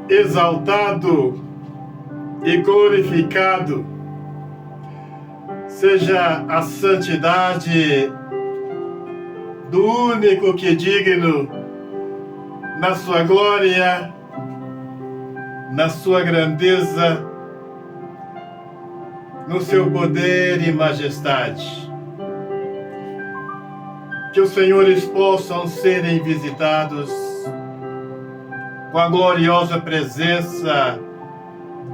exaltado e glorificado seja a santidade do único que é digno, na sua glória, na sua grandeza, no seu poder e majestade. Que os senhores possam serem visitados com a gloriosa presença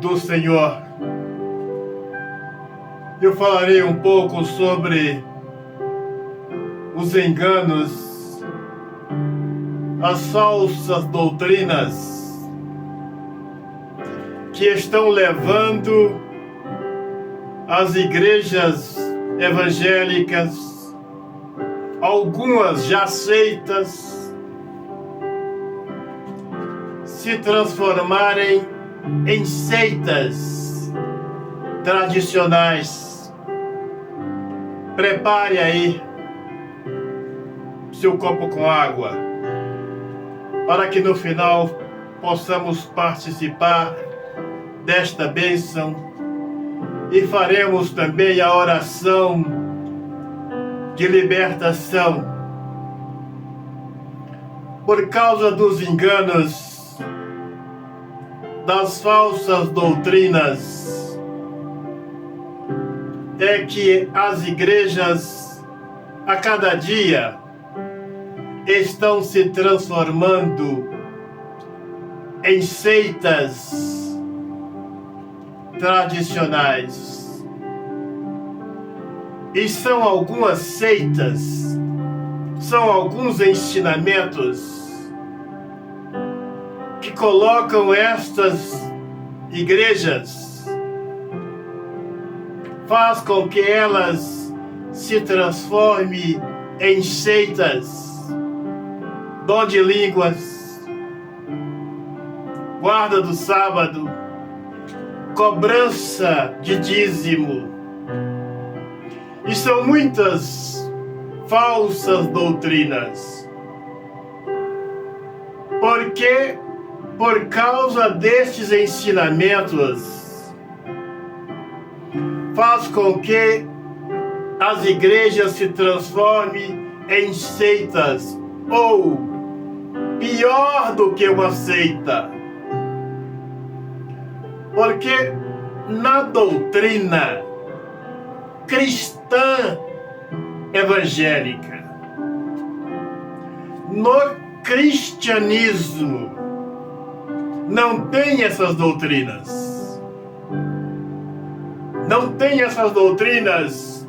do Senhor. Eu falarei um pouco sobre os enganos, as falsas doutrinas que estão levando as igrejas evangélicas, algumas já aceitas, se transformarem em seitas tradicionais. Prepare aí seu copo com água, para que no final possamos participar desta bênção e faremos também a oração de libertação. Por causa dos enganos, das falsas doutrinas, é que as igrejas a cada dia estão se transformando em seitas tradicionais. E são algumas seitas, são alguns ensinamentos que colocam estas igrejas, faz com que elas se transformem em seitas, dom de línguas, guarda do sábado, cobrança de dízimo. E são muitas falsas doutrinas. Porque, por causa destes ensinamentos, faz com que as igrejas se transformem em seitas, ou pior do que uma seita. Porque na doutrina cristã evangélica, no cristianismo, não tem essas doutrinas. Não tem essas doutrinas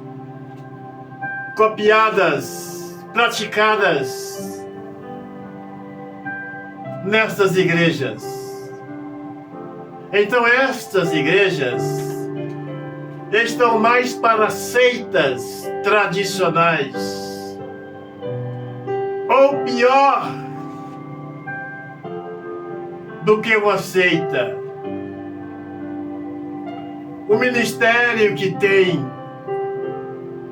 copiadas, praticadas nestas igrejas. Então estas igrejas estão mais para seitas tradicionais, ou pior do que uma seita. O ministério que tem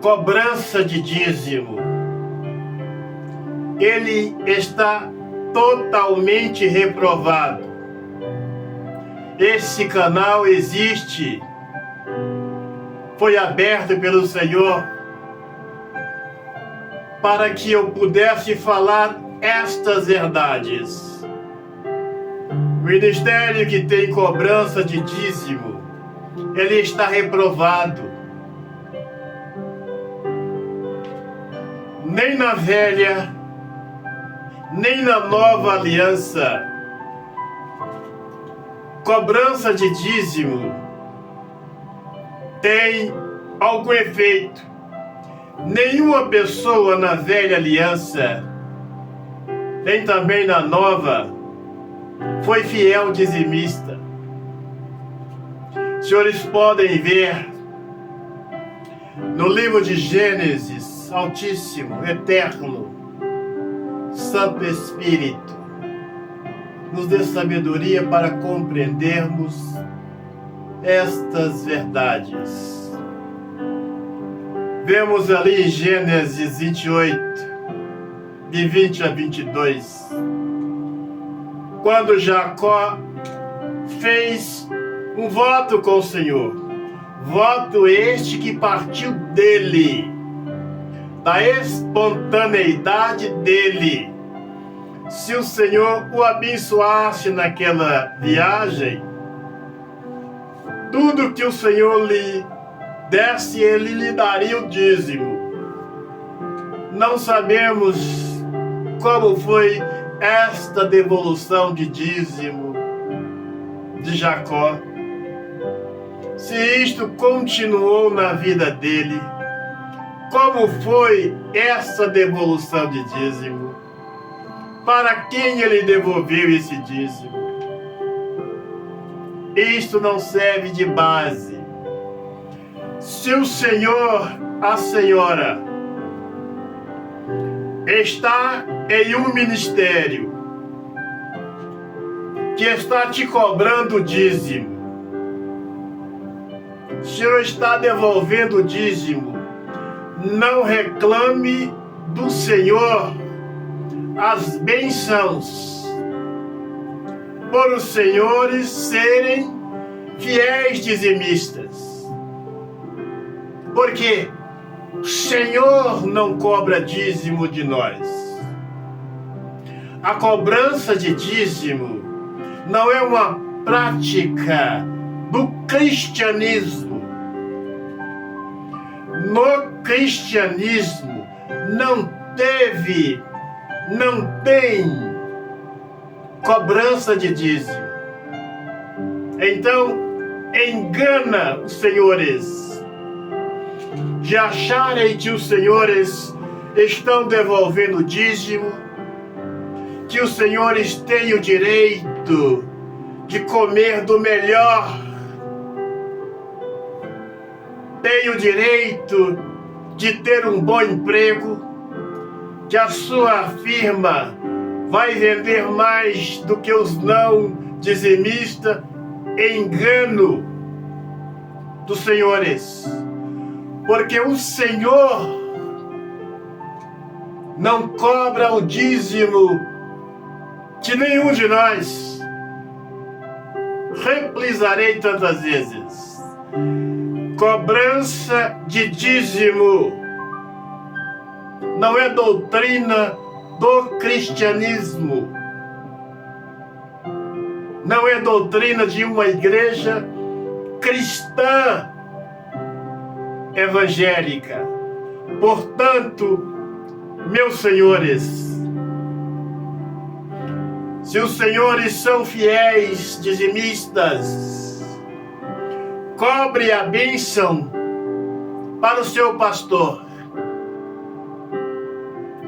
cobrança de dízimo, ele está totalmente reprovado. Esse canal existe, foi aberto pelo Senhor para que eu pudesse falar estas verdades. O ministério que tem cobrança de dízimo, ele está reprovado. Nem na velha, nem na nova aliança, cobrança de dízimo tem algum efeito. Nenhuma pessoa na velha aliança, nem também na nova, foi fiel dizimista. Senhores podem ver no livro de Gênesis, Altíssimo, Eterno, Santo Espírito, nos dê sabedoria para compreendermos estas verdades. Vemos ali em Gênesis 28, de 20 a 22, quando Jacó fez um voto com o Senhor. Voto este que partiu dele, da espontaneidade dele. Se o Senhor o abençoasse naquela viagem, tudo que o Senhor lhe desse, ele lhe daria o dízimo. Não sabemos como foi esta devolução de dízimo de Jacó. Se isto continuou na vida dele, como foi essa devolução de dízimo? Para quem ele devolveu esse dízimo? Isto não serve de base. Se o Senhor, a Senhora, está em um ministério que está te cobrando dízimo, se o Senhor está devolvendo o dízimo, não reclame do Senhor as bênçãos, por os senhores serem fiéis dizimistas. Porque o Senhor não cobra dízimo de nós. A cobrança de dízimo não é uma prática do cristianismo. No cristianismo não tem cobrança de dízimo. Então, engana os senhores de acharem que os senhores estão devolvendo dízimo, que os senhores têm o direito de comer do melhor, têm o direito de ter um bom emprego, que a sua firma vai vender mais do que os não dizimistas. Engano dos senhores, porque o Senhor não cobra o dízimo de nenhum de nós. Reprisarei tantas vezes: cobrança de dízimo não é doutrina do cristianismo, não é doutrina de uma igreja cristã evangélica. Portanto, meus senhores, se os senhores são fiéis dizimistas, cobre a bênção para o seu pastor,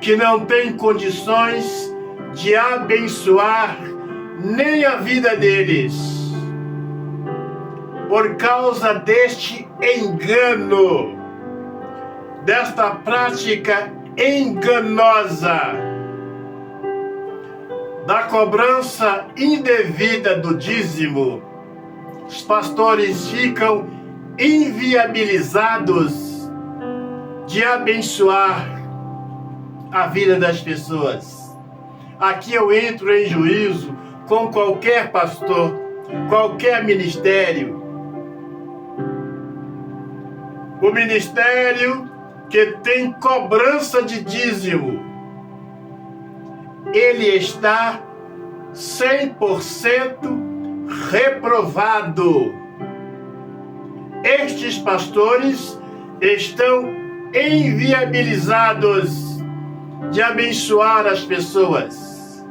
que não tem condições de abençoar nem a vida deles, por causa deste engano, desta prática enganosa, da cobrança indevida do dízimo. Os pastores ficam inviabilizados de abençoar a vida das pessoas. Aqui eu entro em juízo com qualquer pastor, qualquer ministério. O ministério que tem cobrança de dízimo, ele está 100% reprovado. Estes pastores estão inviabilizados de abençoar as pessoas.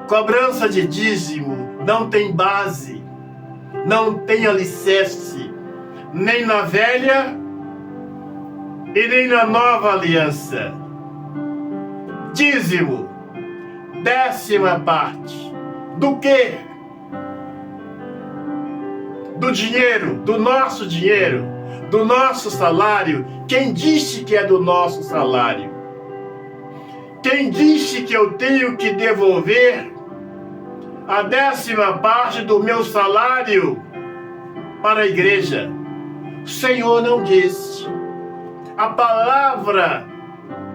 Cobrança de dízimo não tem base, não tem alicerce, nem na velha e nem na nova aliança. Dízimo, 10ª parte. Do quê? Do dinheiro, do nosso dinheiro, do nosso salário. Quem disse que é do nosso salário? Quem disse que eu tenho que devolver a 10ª parte do meu salário para a igreja? O Senhor não disse. A palavra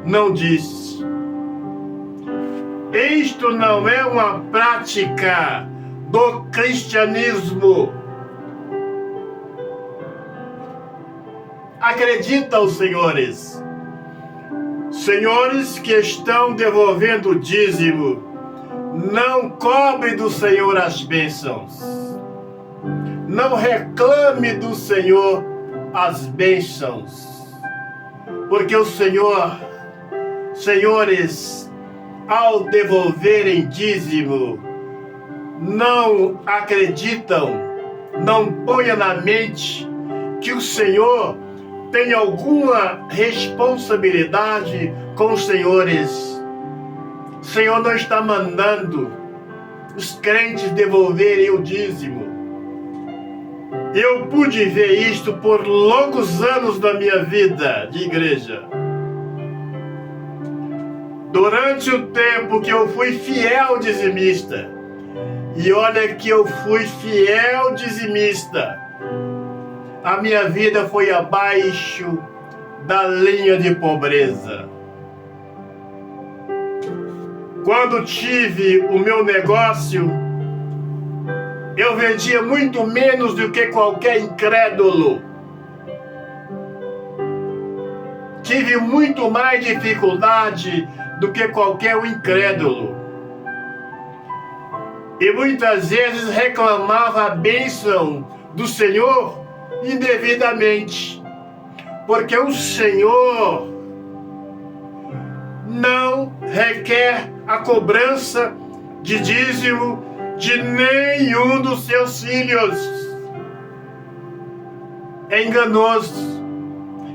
não disse. Isto não é uma prática do cristianismo. Acreditam, senhores que estão devolvendo o dízimo, não cobre do Senhor as bênçãos. Não reclame do Senhor as bênçãos. Porque o senhores, ao devolverem dízimo, não acreditam, não ponham na mente que o Senhor tem alguma responsabilidade com os senhores. O Senhor não está mandando os crentes devolverem o dízimo. Eu pude ver isto por longos anos da minha vida de igreja. Durante o tempo que eu fui fiel dizimista, e olha que eu fui fiel dizimista, a minha vida foi abaixo da linha de pobreza. Quando tive o meu negócio, eu vendia muito menos do que qualquer incrédulo. Tive muito mais dificuldade do que qualquer incrédulo. E muitas vezes reclamava a bênção do Senhor indevidamente, porque o Senhor não requer a cobrança de dízimo de nenhum dos seus filhos. É enganoso,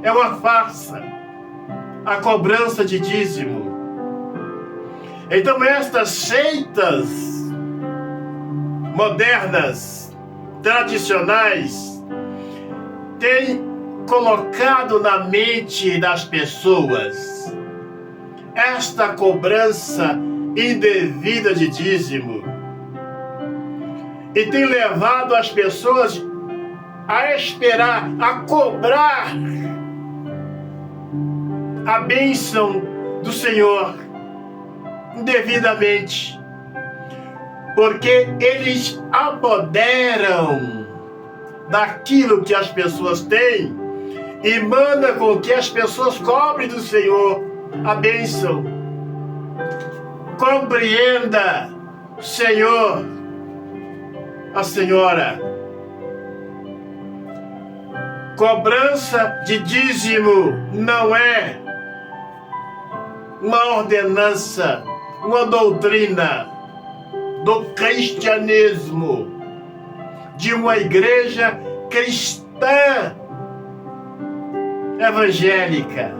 é uma farsa a cobrança de dízimo. Então estas seitas modernas, tradicionais, tem colocado na mente das pessoas esta cobrança indevida de dízimo e tem levado as pessoas a esperar, a cobrar a bênção do Senhor indevidamente, porque eles apoderam daquilo que as pessoas têm e manda com que as pessoas cobrem do Senhor a bênção. Compreenda, Senhor, a senhora. Cobrança de dízimo não é uma ordenança, uma doutrina do cristianismo, de uma igreja cristã evangélica.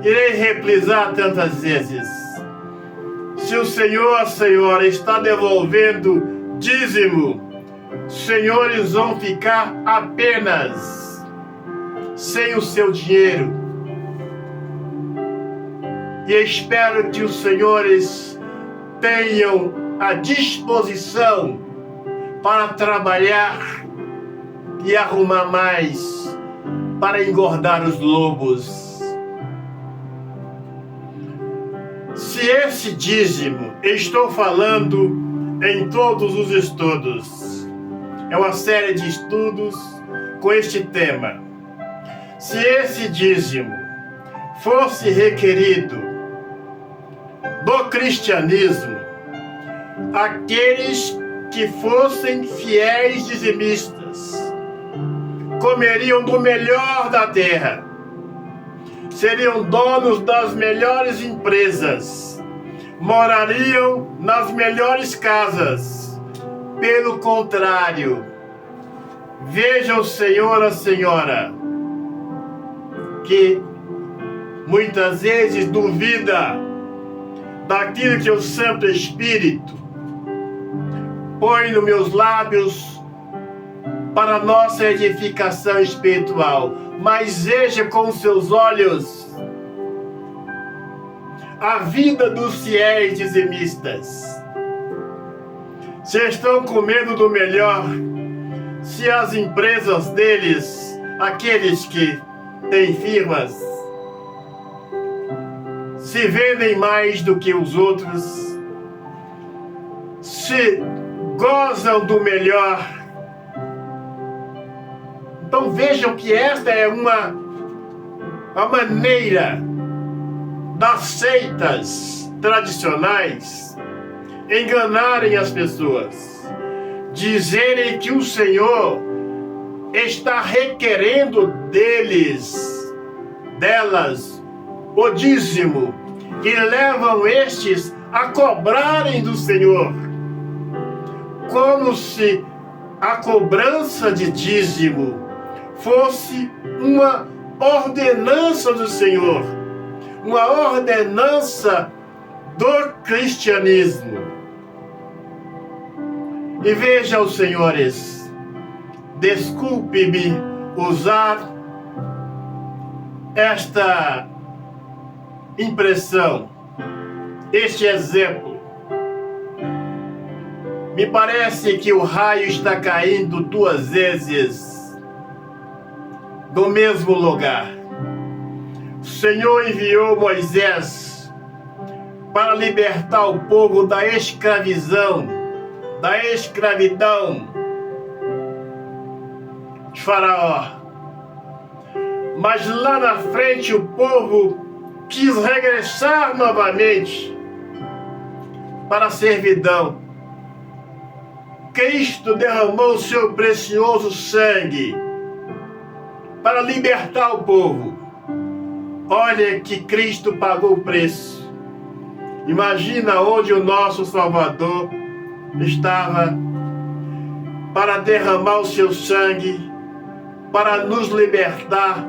Irei reprisar tantas vezes. Se o Senhor, a senhora está devolvendo dízimo, senhores vão ficar apenas sem o seu dinheiro. E espero que os senhores tenham a disposição para trabalhar e arrumar mais para engordar os lobos. Se esse dízimo, estou falando em todos os estudos, é uma série de estudos com este tema. Se esse dízimo fosse requerido do cristianismo, aqueles que fossem fiéis dizimistas comeriam do melhor da terra, seriam donos das melhores empresas, morariam nas melhores casas. Pelo contrário, veja o senhor, a senhora, que muitas vezes duvida daquilo que o Santo Espírito põe nos meus lábios para nossa edificação espiritual. Mas veja com os seus olhos a vida dos fiéis dizimistas. Se estão comendo do melhor, se as empresas deles, aqueles que têm firmas, se vendem mais do que os outros, se gozam do melhor. Então vejam que esta é uma maneira das seitas tradicionais enganarem as pessoas, dizerem que o Senhor está requerendo delas, o dízimo, e levam estes a cobrarem do Senhor, como se a cobrança de dízimo fosse uma ordenança do Senhor, uma ordenança do cristianismo. E vejam, senhores, desculpe-me usar esta impressão, este exemplo. Me parece que o raio está caindo 2 vezes do mesmo lugar. O Senhor enviou Moisés para libertar o povo da escravidão de Faraó. Mas lá na frente o povo quis regressar novamente para a servidão. Cristo derramou o seu precioso sangue para libertar o povo. Olha que Cristo pagou o preço. Imagina onde o nosso Salvador estava para derramar o seu sangue, para nos libertar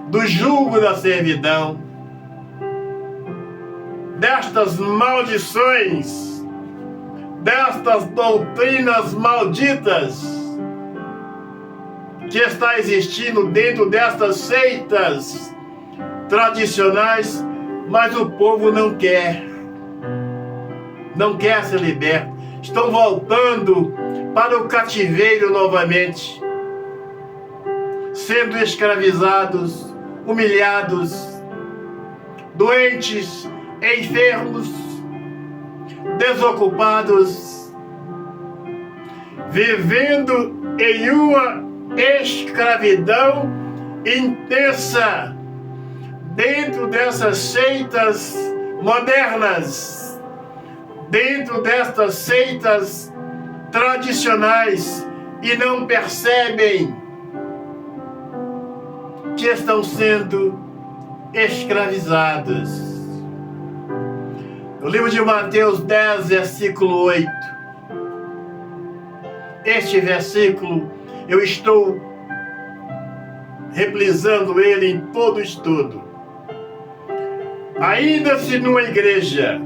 do jugo da servidão, destas maldições, destas doutrinas malditas que está existindo dentro destas seitas tradicionais, mas o povo não quer ser liberto. Estão voltando para o cativeiro novamente, sendo escravizados, humilhados, doentes, enfermos, desocupados, vivendo em uma escravidão intensa dentro dessas seitas modernas, dentro destas seitas tradicionais, e não percebem que estão sendo escravizados. No livro de Mateus 10, versículo 8, este versículo eu estou reprisando ele em todo o estudo. Ainda se numa igreja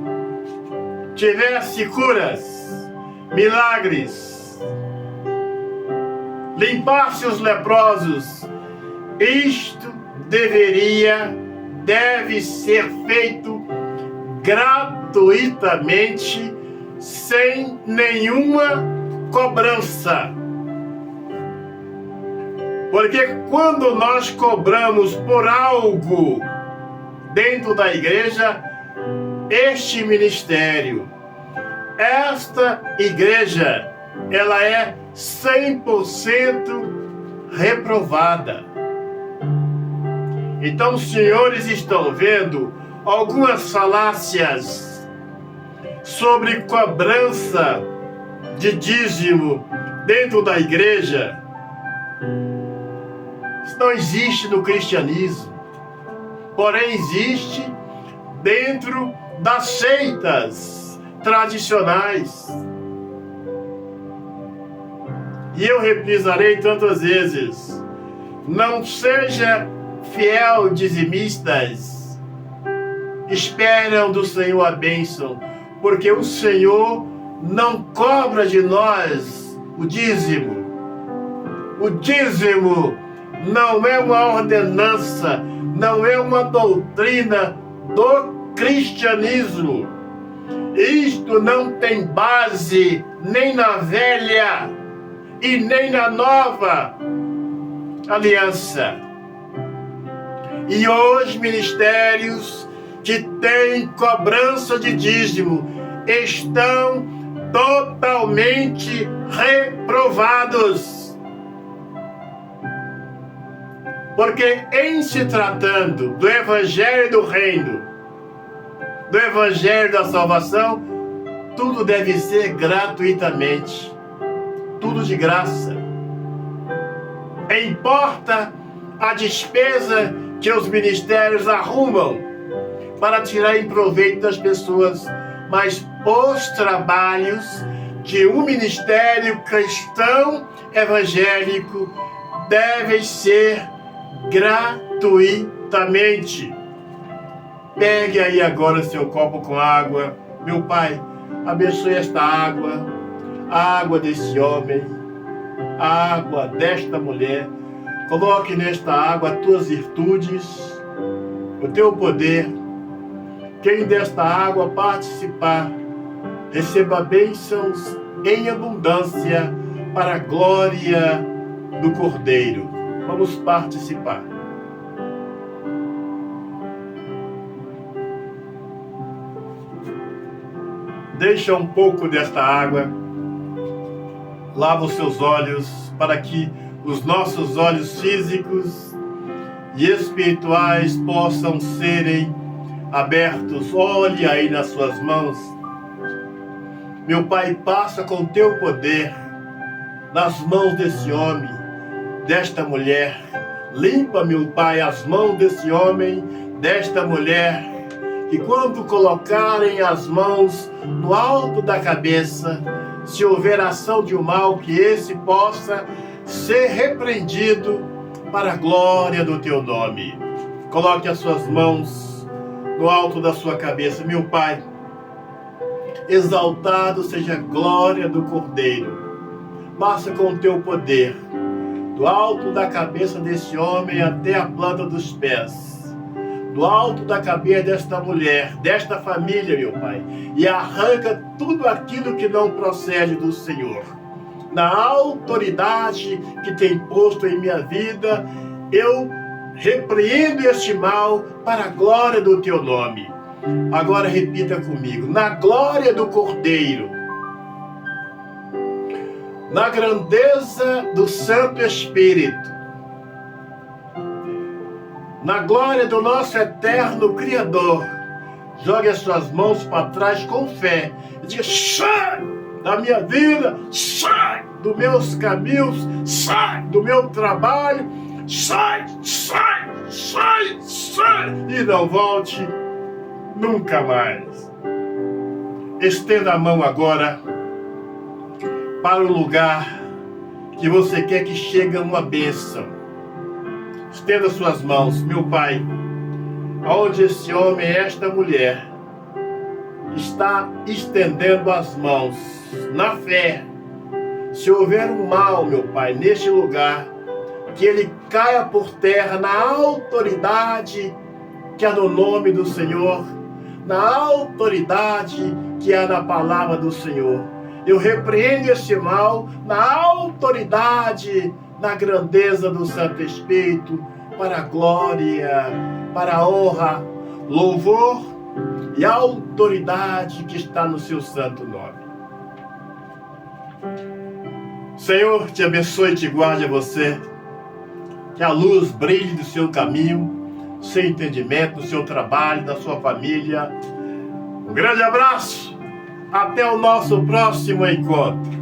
tivesse curas, milagres, limpasse os leprosos, isto deve ser feito gratuitamente, sem nenhuma cobrança. Porque quando nós cobramos por algo dentro da igreja, este ministério, esta igreja, ela é 100% reprovada. Então, os senhores estão vendo algumas falácias sobre cobrança de dízimo dentro da igreja. Isso não existe no cristianismo, porém existe dentro das seitas tradicionais. E eu reprisarei tantas vezes: não seja fiel dizimistas, esperam do Senhor a bênção, porque o Senhor não cobra de nós o dízimo. O dízimo não é uma ordenança, não é uma doutrina do cristianismo. Isto não tem base nem na velha e nem na nova aliança. E os ministérios que têm cobrança de dízimo estão totalmente reprovados. Porque em se tratando do Evangelho do Reino, do Evangelho da Salvação, tudo deve ser gratuitamente, tudo de graça. Importa a despesa que os ministérios arrumam para tirar em proveito das pessoas, mas os trabalhos de um ministério cristão evangélico devem ser gratuitamente. Pegue aí agora seu copo com água. Meu Pai, abençoe esta água, a água desse homem, a água desta mulher. Coloque nesta água as tuas virtudes, o teu poder. Quem desta água participar, receba bênçãos em abundância para a glória do Cordeiro. Vamos participar. Deixa um pouco desta água, lava os seus olhos, para que os nossos olhos físicos e espirituais possam serem abertos. Olhe aí nas suas mãos. Meu Pai, passa com teu poder nas mãos desse homem, desta mulher. Limpa, meu Pai, as mãos desse homem, desta mulher, que quando colocarem as mãos no alto da cabeça, se houver ação de um mal, que esse possa ser repreendido para a glória do teu nome. Coloque as suas mãos no alto da sua cabeça, meu Pai. Exaltado seja a glória do Cordeiro. Passa com o teu poder, do alto da cabeça desse homem até a planta dos pés, do alto da cabeça desta mulher, desta família, meu Pai, e arranca tudo aquilo que não procede do Senhor. Na autoridade que tem posto em minha vida, eu repreendo este mal para a glória do teu nome. Agora repita comigo: na glória do Cordeiro, na grandeza do Santo Espírito, na glória do nosso eterno Criador, jogue as suas mãos para trás com fé e diga: sai da minha vida, sai dos meus caminhos, sai do meu trabalho, sai, sai, sai, sai, e não volte nunca mais. Estenda a mão agora para o lugar que você quer que chegue uma bênção. Estenda suas mãos, meu Pai, aonde esse homem, esta mulher, está estendendo as mãos, na fé. Se houver um mal, meu Pai, neste lugar, que ele caia por terra na autoridade que há no nome do Senhor, na autoridade que há na palavra do Senhor. Eu repreendo esse mal na autoridade, na grandeza do Santo Espírito, para a glória, para a honra, louvor e autoridade que está no seu santo nome. Senhor, te abençoe e te guarde a você. Que a luz brilhe do seu caminho, do seu entendimento, do seu trabalho, da sua família. Um grande abraço. Até o nosso próximo encontro.